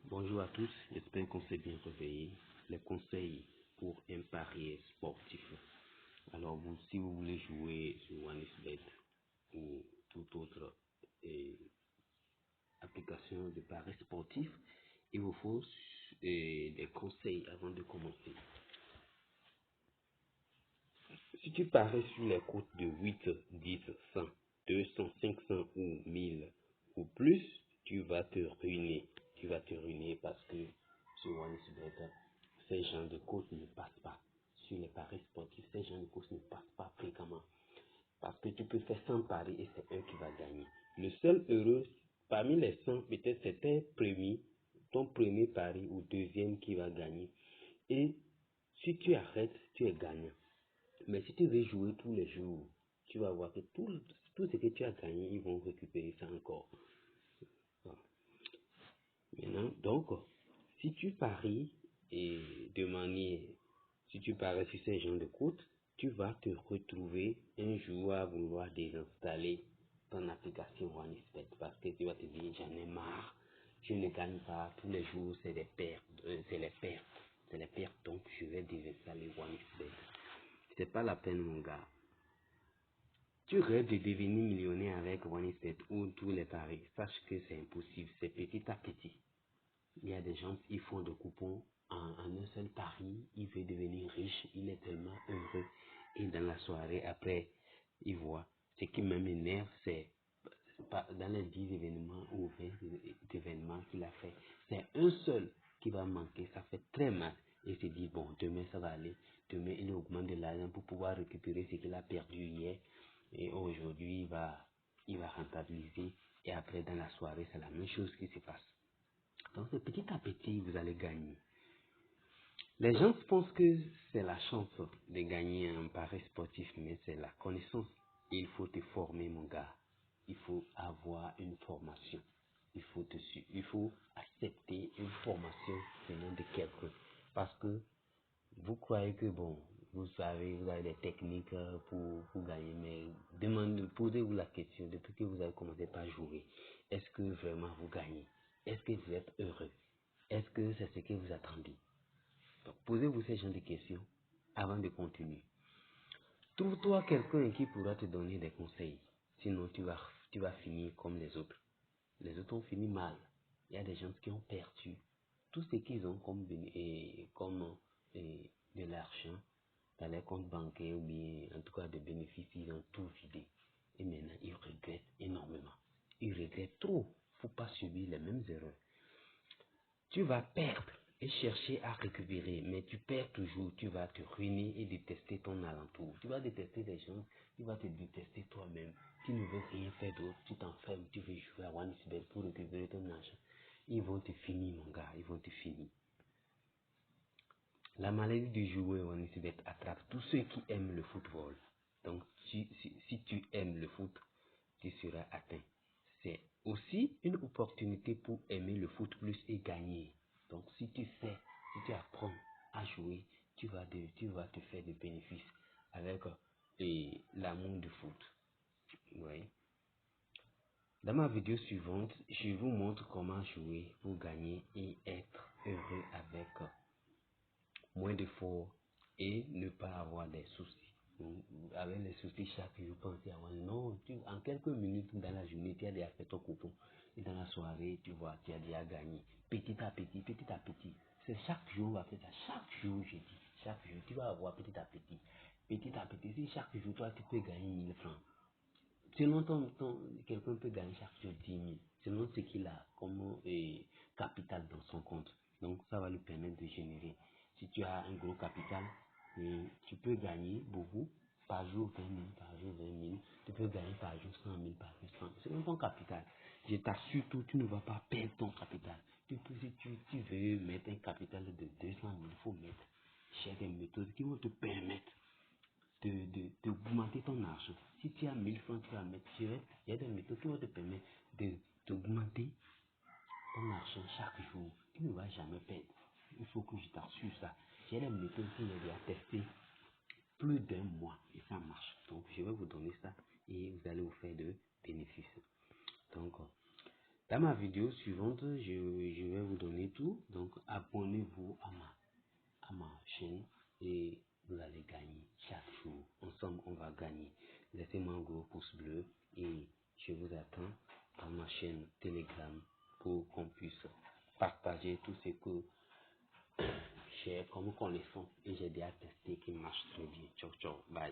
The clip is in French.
Bonjour à tous, j'espère qu'on s'est bien réveillé. Les conseils pour un pari sportif. Alors, si vous voulez jouer sur OneXBet ou toute autre application de paris sportif, il vous faut des conseils avant de commencer. Si tu paries sur les cotes de 8, 10, 100, 200, 500 ou 1000 ou plus, tu vas te ruiner. Tu vas te ruiner parce que sur OneXBet, ces gens de cotes ne passent pas. Sur les paris sportifs, ces gens de cotes ne passent pas fréquemment. Parce que tu peux faire 100 paris et c'est un qui va gagner. Le seul heureux, parmi les 100, peut-être c'est ton premier pari ou deuxième qui va gagner. Et si tu arrêtes, tu es gagnant. Mais si tu veux jouer tous les jours, tu vas voir que tout ce que tu as gagné, ils vont récupérer ça encore. Voilà. Maintenant, donc, si tu paries si tu paries sur ces gens de cotes, tu vas te retrouver un jour à vouloir désinstaller ton application OneXBet parce que tu vas te dire, j'en ai marre, je ne gagne pas, tous les jours c'est des pertes, c'est les pertes, donc je vais désinstaller OneXBet. C'est pas la peine, mon gars. Tu rêves de devenir millionnaire avec OneXBet ou tous les paris. Sache que c'est impossible, c'est petit à petit. Il y a des gens qui font des coupons en un seul pari, il veut devenir riche, il est tellement heureux. Et dans la soirée, après, il voit. Ce qui m'énerve, c'est pas dans les 10 événements ou 20 événements qu'il a fait, c'est un seul qui va manquer. Ça fait très mal. Et se dit, bon, demain ça va aller. Demain, il augmente de l'argent pour pouvoir récupérer ce qu'il a perdu hier. Et aujourd'hui, il va rentabiliser. Et après, dans la soirée, c'est la même chose qui se passe. Donc, c'est petit à petit, vous allez gagner. Les gens pensent que c'est la chance de gagner un pari sportif, mais c'est la connaissance. Il faut te former, mon gars. Il faut avoir une formation. Il faut accepter une formation venant de quelqu'un. Parce que vous croyez que, bon, vous savez, vous avez des techniques pour gagner, mais posez-vous la question, depuis que vous avez commencé par jouer, est-ce que vraiment vous gagnez? Est-ce que vous êtes heureux? Est-ce que c'est ce que vous attendez? Donc, posez-vous ces genres de questions avant de continuer. Trouve-toi quelqu'un qui pourra te donner des conseils. Sinon, tu vas finir comme les autres. Les autres ont fini mal. Il y a des gens qui ont perdu tout ce qu'ils ont comme de l'argent dans les comptes bancaires ou bien en tout cas des bénéfices, ils ont tout vidé. Et maintenant, ils regrettent énormément. Ils regrettent trop. Il ne faut pas subir les mêmes erreurs. Tu vas perdre et chercher à récupérer, mais tu perds toujours, tu vas te ruiner et détester ton alentour. Tu vas détester les gens, tu vas te détester toi-même. Tu ne veux rien faire d'autre, tu t'enfermes, tu veux jouer à OneXBet pour récupérer ton argent. Ils vont te finir, mon gars, ils vont te finir. La maladie du joueur OneXBet attrape tous ceux qui aiment le football. Donc, si tu aimes le foot, tu seras atteint. C'est aussi une opportunité pour aimer le foot plus et gagner. Donc, si tu apprends à jouer, tu vas te faire des bénéfices avec l'amour du foot. Oui. Dans ma vidéo suivante, je vous montre comment jouer pour gagner et être heureux avec moins d'efforts et ne pas avoir des soucis. Avec les soucis chaque jour, pensez avoir non, en quelques minutes dans la journée, tu as déjà fait ton coupon. Et dans la soirée, tu vois, tu as déjà gagné. Petit à petit, petit à petit. C'est chaque jour, on va faire ça. Chaque jour, je dis. Chaque jour, tu vas avoir petit à petit. Petit à petit. Si chaque jour, toi, tu peux gagner 1000 francs. Selon quelqu'un peut gagner chaque jour 10 000. Selon ce qu'il a comme capital dans son compte. Donc, ça va lui permettre de générer. Si tu as un gros capital, tu peux gagner beaucoup. Par jour 20 000, par jour 20 000. Tu peux gagner par jour 100 000, par jour 100 000. Selon ton capital. Je t'assure tout, tu ne vas pas perdre ton capital. Si tu veux mettre un capital de 200 000, il faut mettre chez des méthodes qui vont te permettre d'augmenter ton argent. Si tu as 1000 francs, tu vas mettre sur il y a des méthodes qui vont te permettre d'augmenter ton argent chaque jour. Tu ne vas jamais perdre. Il faut que je t'assure ça. J'ai des méthodes que j'ai déjà testées plus d'un mois et ça marche. Donc, je vais vous donner ça et vous allez vous faire de bénéfices. Donc, Dans ma vidéo suivante, je vais vous donner tout. Donc, abonnez-vous à ma chaîne et vous allez gagner chaque jour. Ensemble, on va gagner. Laissez-moi un gros pouce bleu et je vous attends dans ma chaîne Telegram pour qu'on puisse partager tout ce que j'ai comme connaissance et j'ai déjà testé qui marche très bien. Ciao, ciao, bye.